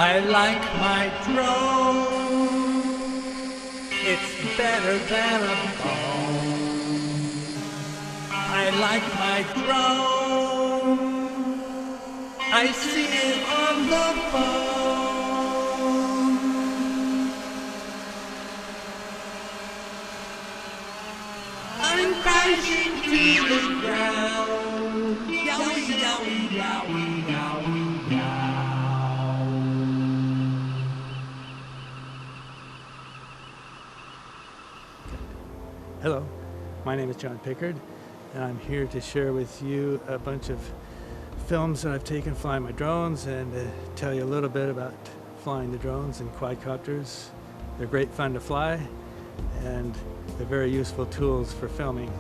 I like my drone. It's better than a phone. I like my drone. I see it on the phone. I'm crashing to the ground. Yowie, yowie, yowie, yowie, yow. Hello, my name is John Pickard, and I'm here to share with you a bunch of films that I've taken flying my drones and tell you a little bit about flying the drones and quadcopters. They're great fun to fly, and they're very useful tools for filming.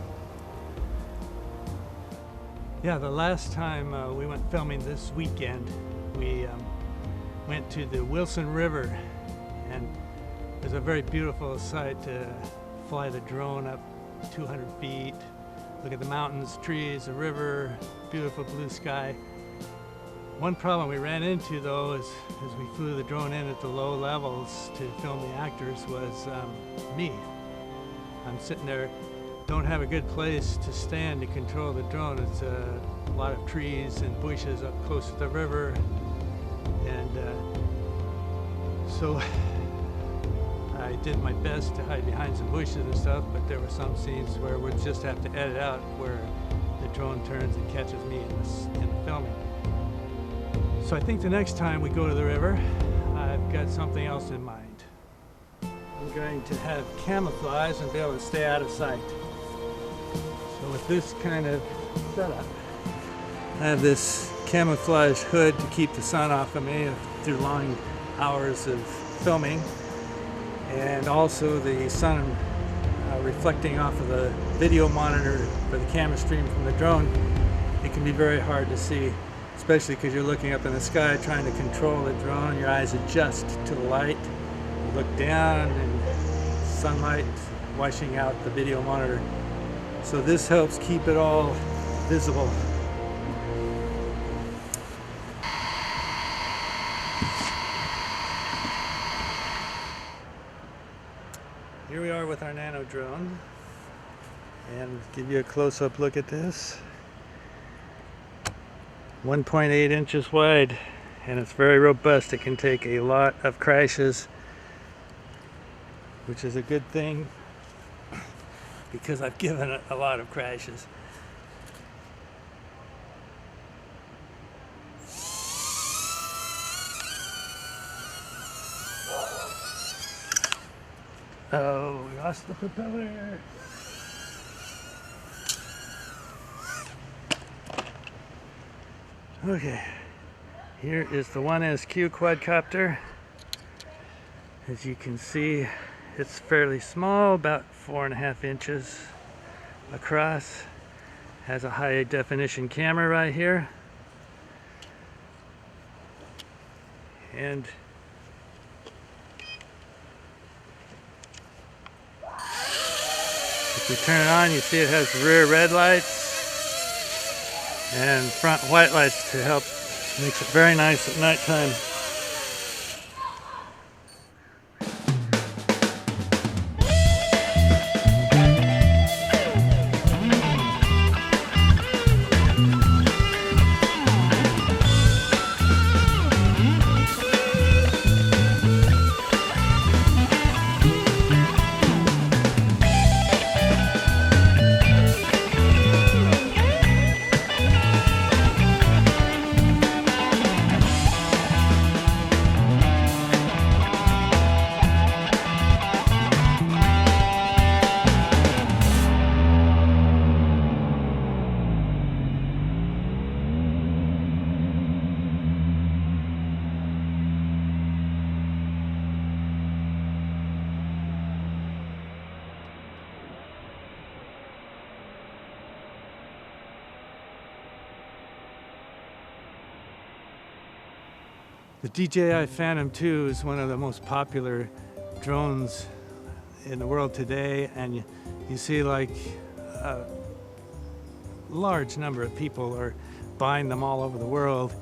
Yeah, the last time we went filming this weekend, we went to the Wilson River, and it was a very beautiful sight to fly the drone up 200 feet, look at the mountains, trees, the river, beautiful blue sky. One problem we ran into though is as we flew the drone in at the low levels to film the actors was me. I'm sitting there, don't have a good place to stand to control the drone. It's a lot of trees and bushes up close to the river, and so I did my best to hide behind some bushes and stuff, but there were some scenes where we'd just have to edit out where the drone turns and catches me in the filming. So I think the next time we go to the river, I've got something else in mind. I'm going to have camouflage and be able to stay out of sight. So with this kind of setup, I have this camouflage hood to keep the sun off of me through long hours of filming, and also the sun reflecting off of the video monitor for the camera stream from the drone. It can be very hard to see, especially because you're looking up in the sky trying to control the drone. Your eyes adjust to the light. You look down and sunlight washing out the video monitor. So this helps keep it all visible. Here we are with our nano drone, and give you a close-up look at this. 1.8 inches wide, and it's very robust. It can take a lot of crashes, which is a good thing because I've given it a lot of crashes. Oh, we lost the propeller. Okay, here is the 1SQ quadcopter. As you can see, it's fairly small, about 4.5 inches across. Has a high definition camera right here. And if we turn it on, you see it has rear red lights and front white lights to help. Makes it very nice at nighttime. The DJI Phantom 2 is one of the most popular drones in the world today, and you see like a large number of people are buying them all over the world.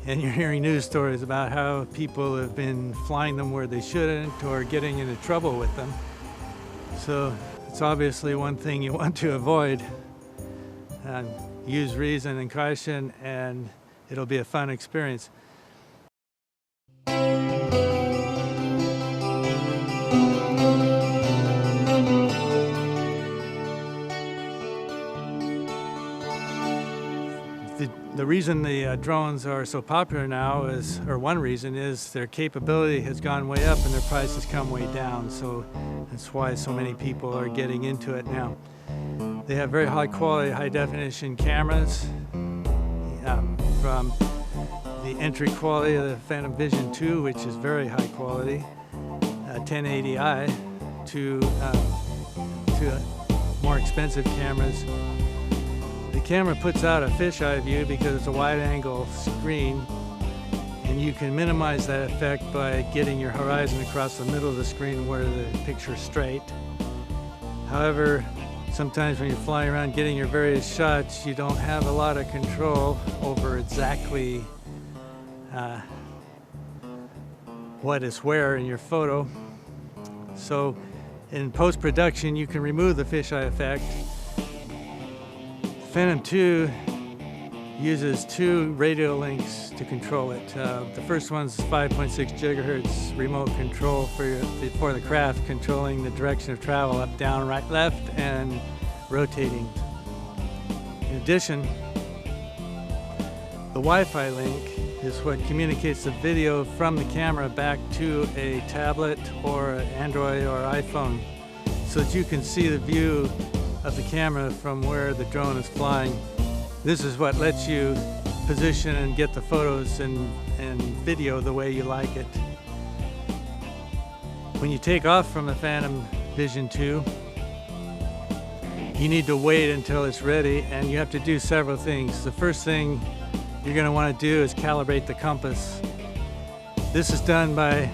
and you're hearing news stories about how people have been flying them where they shouldn't or getting into trouble with them. So it's obviously one thing you want to avoid. Use reason and caution, and it'll be a fun experience. The reason the drones are so popular now is, or one reason is, their capability has gone way up and their price has come way down. So that's why so many people are getting into it now. They have very high quality, high definition cameras, from the entry quality of the Phantom Vision 2, which is very high quality, 1080i, to more expensive cameras. The camera puts out a fisheye view because it's a wide-angle screen, and you can minimize that effect by getting your horizon across the middle of the screen where the picture's straight. However, sometimes when you're flying around getting your various shots, you don't have a lot of control over exactly what is where in your photo. So in post-production, you can remove the fisheye effect. Phantom 2 uses 2 radio links to control it. The first one's 5.6 gigahertz remote control for the craft, controlling the direction of travel, up, down, right, left, and rotating. In addition, the Wi-Fi link is what communicates the video from the camera back to a tablet or an Android or iPhone, so that you can see the view of the camera from where the drone is flying. This is what lets you position and get the photos and video the way you like it. When you take off from the Phantom Vision 2, you need to wait until it's ready, and you have to do several things. The first thing you're going to want to do is calibrate the compass. This is done by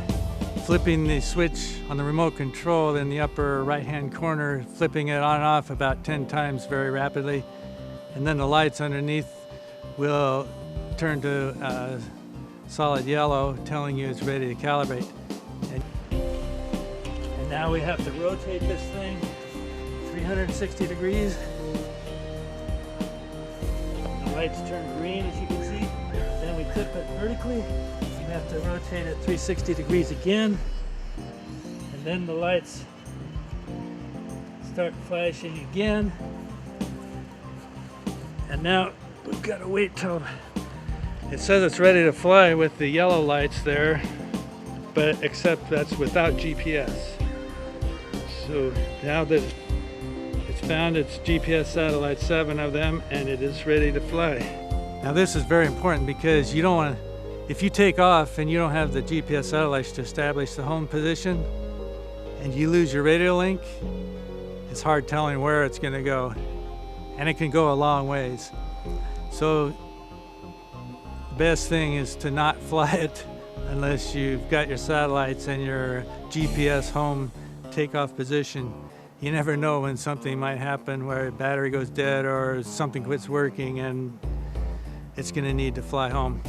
flipping the switch on the remote control in the upper right-hand corner, flipping it on and off about 10 times very rapidly, and then the lights underneath will turn to solid yellow, telling you it's ready to calibrate. And now we have to rotate this thing 360 degrees. The lights turn green, as you can see. Then we tip it vertically. We have to rotate it 360 degrees again, and then the lights start flashing again. And now we've got to wait till it says it's ready to fly with the yellow lights there, but except that's without GPS. So now that it's found its GPS satellites, 7 of them, and it is ready to fly. Now this is very important because you don't want to, if you take off and you don't have the GPS satellites to establish the home position and you lose your radio link, it's hard telling where it's going to go, and it can go a long ways. So the best thing is to not fly it unless you've got your satellites and your GPS home takeoff position. You never know when something might happen where a battery goes dead or something quits working and it's going to need to fly home.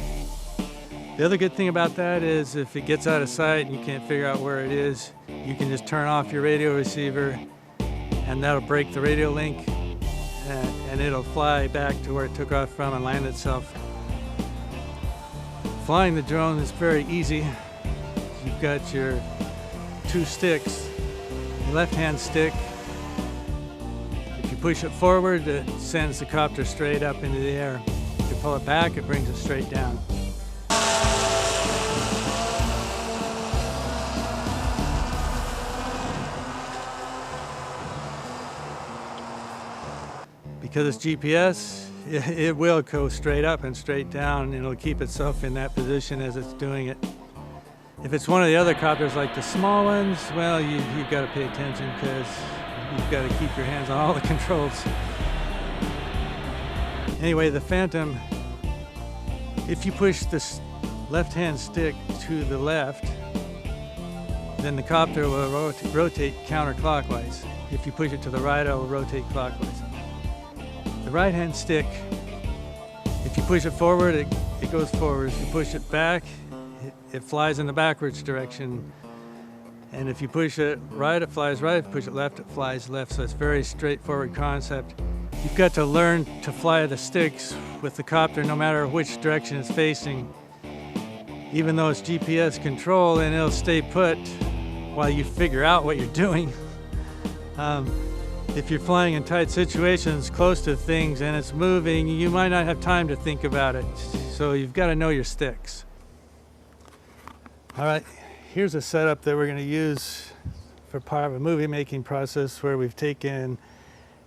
The other good thing about that is if it gets out of sight and you can't figure out where it is, you can just turn off your radio receiver and that'll break the radio link, and it'll fly back to where it took off from and land itself. Flying the drone is very easy. You've got your 2 sticks. Your left-hand stick, if you push it forward, it sends the copter straight up into the air. If you pull it back, it brings it straight down. Because it's GPS, it will go straight up and straight down, and it'll keep itself in that position as it's doing it. If it's one of the other copters like the small ones, well, you've got to pay attention because you've got to keep your hands on all the controls. Anyway, the Phantom, if you push this left-hand stick to the left, then the copter will rotate counterclockwise. If you push it to the right, it will rotate clockwise. The right-hand stick, if you push it forward, it goes forward. If you push it back, it flies in the backwards direction. And if you push it right, it flies right. If you push it left, it flies left. So it's a very straightforward concept. You've got to learn to fly the sticks with the copter no matter which direction it's facing. Even though it's GPS control, and it'll stay put while you figure out what you're doing. If you're flying in tight situations close to things and it's moving, you might not have time to think about it. So you've got to know your sticks. All right, here's a setup that we're going to use for part of a movie making process where we've taken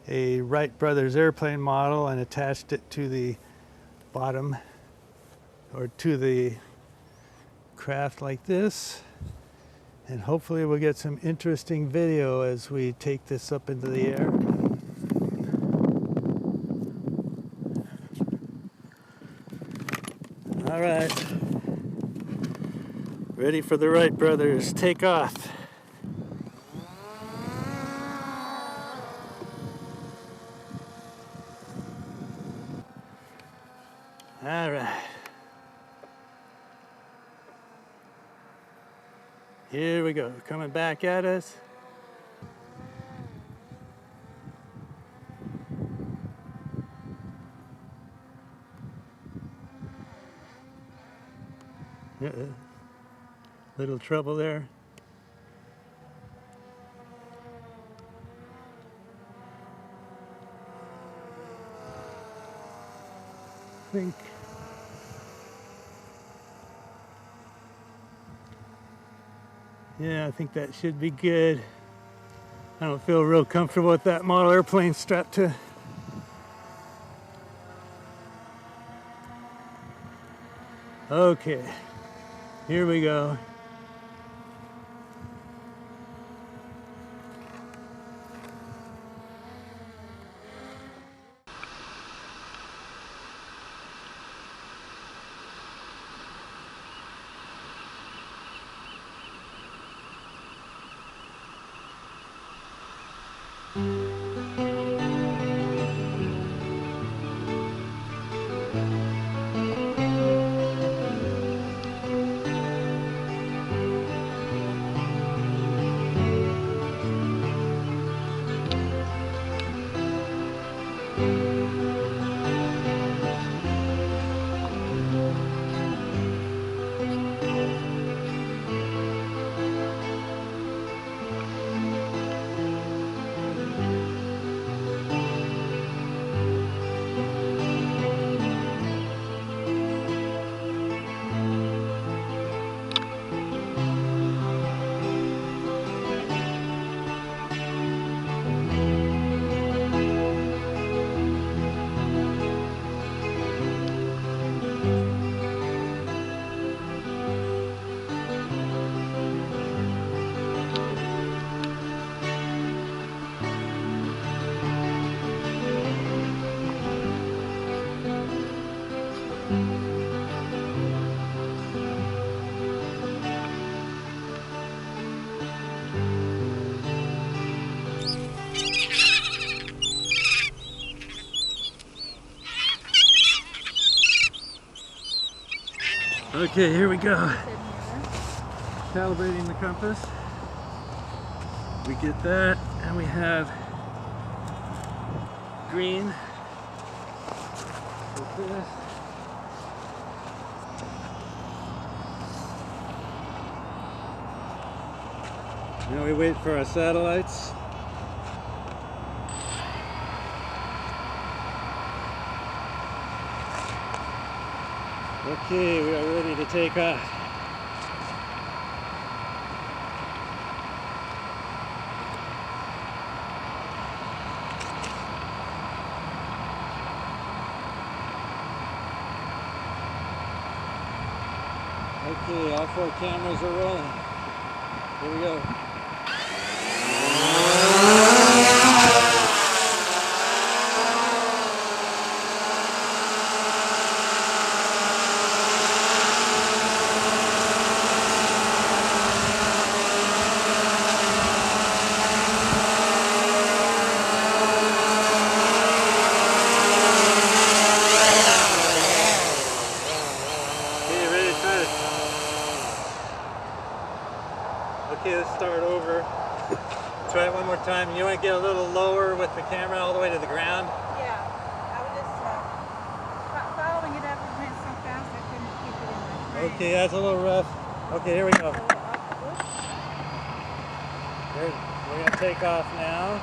a Wright Brothers airplane model and attached it to the bottom or to the craft like this. And hopefully we'll get some interesting video as we take this up into the air. All right, ready for the Wright Brothers takeoff. All right. Here we go, coming back at us. Little trouble there. Think. Yeah, I think that should be good. I don't feel real comfortable with that model airplane strapped to. Okay, here we go. Okay, here we go. Calibrating the compass. We get that, and we have green with this. Now we wait for our satellites. Okay, we are ready to take off. Okay, all 4 cameras are rolling. Here we go. to start over. Try it one more time. You want to get a little lower with the camera all the way to the ground? Yeah, I was just following it up and went so fast I couldn't keep it in my frame. Okay, that's a little rough. Okay, here we go. We're going to take off now.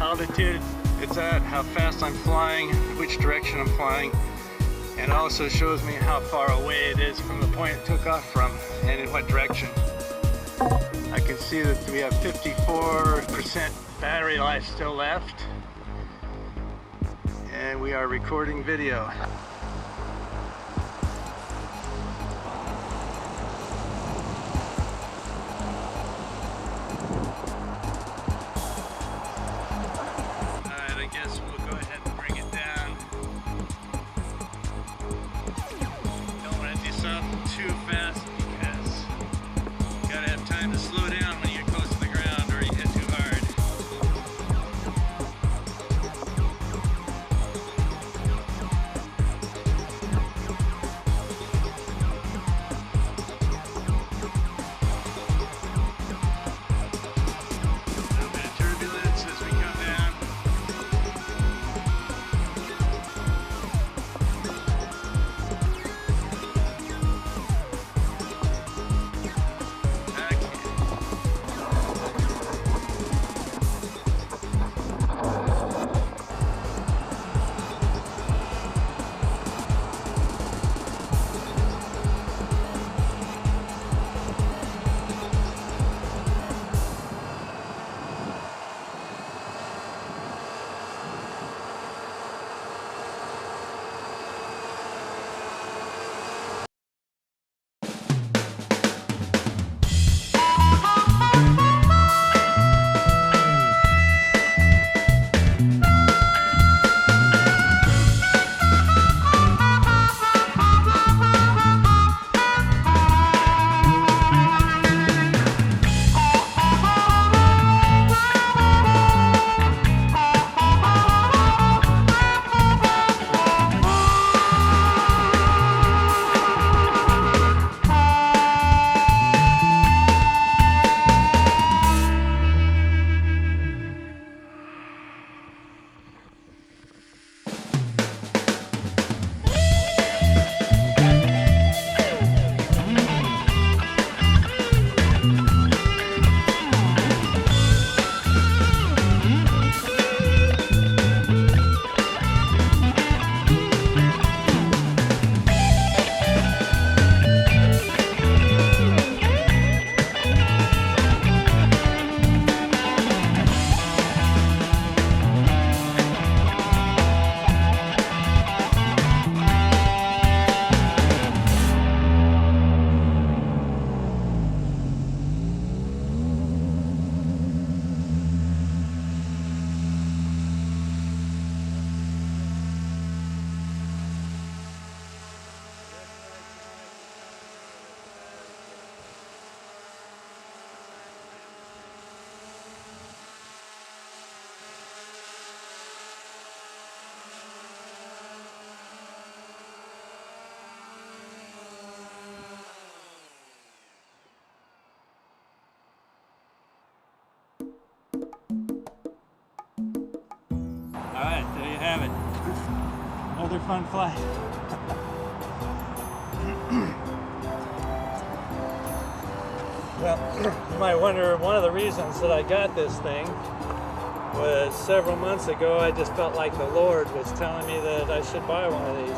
altitude it's at, how fast I'm flying, which direction I'm flying, and also shows me how far away it is from the point it took off from and in what direction. I can see that we have 54% battery life still left, and we are recording video. Alright, I guess we'll go ahead and bring it down. Don't want to do something too fast because you gotta have time to slow down when you get close to the ground or you hit too hard. Alright, there you have it. Another fun flight. Well, you might wonder, one of the reasons that I got this thing was several months ago I just felt like the Lord was telling me that I should buy one of these.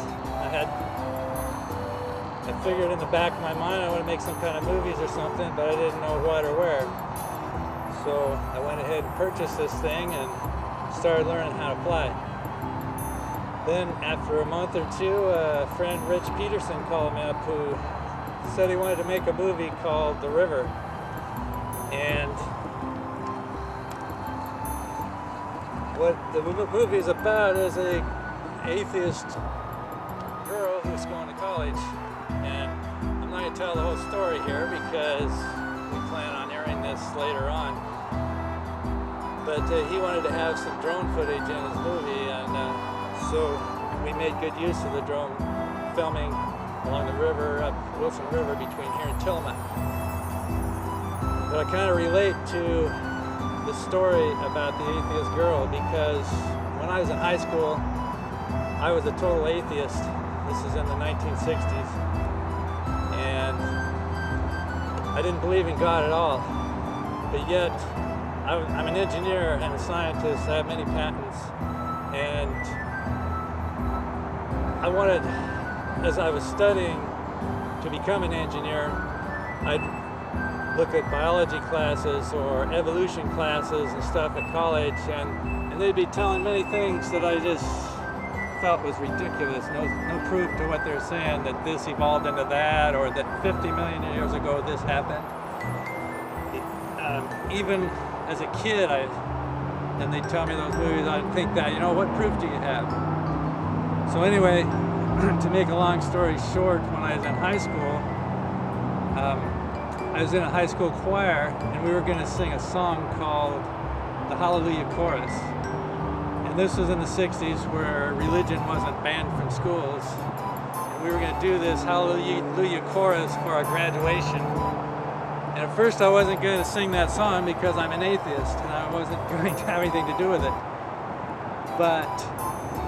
I figured in the back of my mind I want to make some kind of movies or something, but I didn't know what or where. So I went ahead and purchased this thing and started learning how to fly. Then after a month or two, a friend, Rich Peterson, called me up who said he wanted to make a movie called The River. And what the movie is about is a atheist girl who's going to college. And I'm not going to tell the whole story here because we plan on airing this later on. But he wanted to have some drone footage in his movie, and so we made good use of the drone filming along the river, up Wilson River between here and Tillamook. But I kind of relate to the story about the atheist girl because when I was in high school, I was a total atheist. This is in the 1960s. And I didn't believe in God at all. But yet, I'm an engineer and a scientist. I have many patents, and I wanted, as I was studying to become an engineer, I'd look at biology classes or evolution classes and stuff at college, and they'd be telling many things that I just felt was ridiculous. No proof to what they're saying, that this evolved into that, or that 50 million years ago this happened. Even as a kid, and they'd tell me those movies, I'd think that, what proof do you have? So anyway, to make a long story short, when I was in high school, I was in a high school choir, and we were going to sing a song called the Hallelujah Chorus. And this was in the 60s, where religion wasn't banned from schools. And we were going to do this Hallelujah Chorus for our graduation. And at first I wasn't going to sing that song because I'm an atheist, and I wasn't going to have anything to do with it. But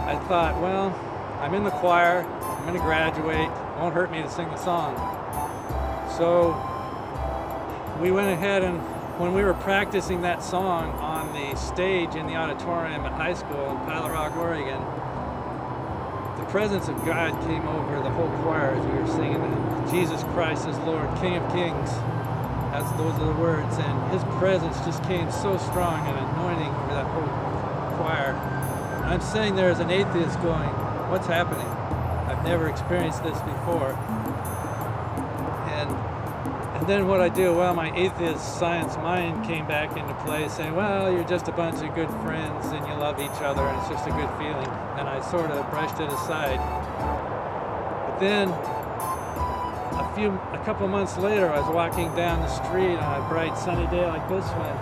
I thought, well, I'm in the choir, I'm going to graduate, it won't hurt me to sing the song. So we went ahead, and when we were practicing that song on the stage in the auditorium at high school in Pilot Rock, Oregon, the presence of God came over the whole choir as we were singing it. Jesus Christ is Lord, King of Kings. Those are the words, and His presence just came so strong and anointing over that whole choir. And I'm sitting there as an atheist going, what's happening? I've never experienced this before. And then what I do, well, my atheist science mind came back into play, saying, well, you're just a bunch of good friends and you love each other and it's just a good feeling. And I sort of brushed it aside. But then a couple months later, I was walking down the street on a bright sunny day like this one,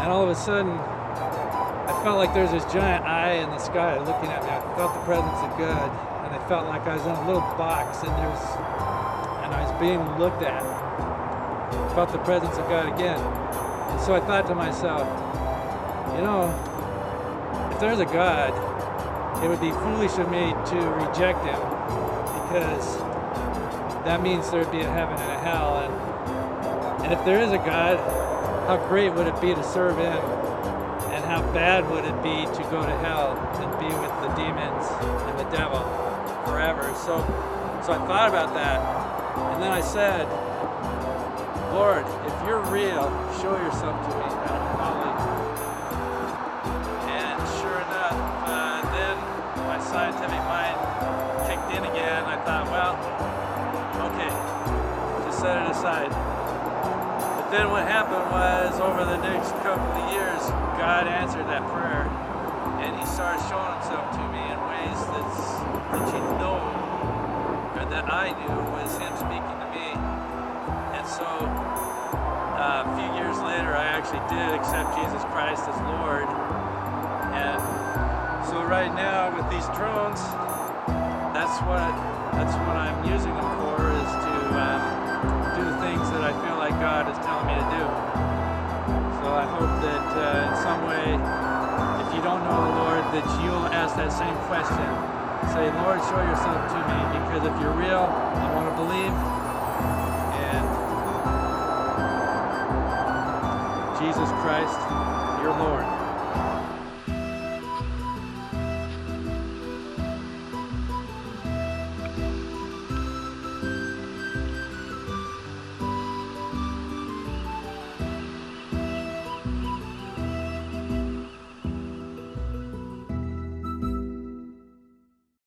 and all of a sudden I felt like there's this giant eye in the sky looking at me. I felt the presence of God, and I felt like I was in a little box, and I was being looked at. I felt the presence of God again. And so I thought to myself, if there's a God, it would be foolish of me to reject Him, because that means there'd be a heaven and a hell, and if there is a God, how great would it be to serve Him, and how bad would it be to go to hell and be with the demons and the devil forever? So I thought about that, and then I said, Lord, if you're real, show yourself to me, and I'll believe. And sure enough, then my scientific mind kicked in again. I thought, well, okay, just set it aside. But then what happened was, over the next couple of years, God answered that prayer, and He started showing Himself to me in ways that or that I knew was Him speaking to me. And so a few years later, I actually did accept Jesus Christ as Lord. And so right now with these drones, that's what I'm using them for, is to do the things that I feel like God is telling me to do. So I hope that in some way, if you don't know the Lord, that you'll ask that same question. Say, Lord, show yourself to me, because if you're real, I want to believe. And Jesus Christ, your Lord.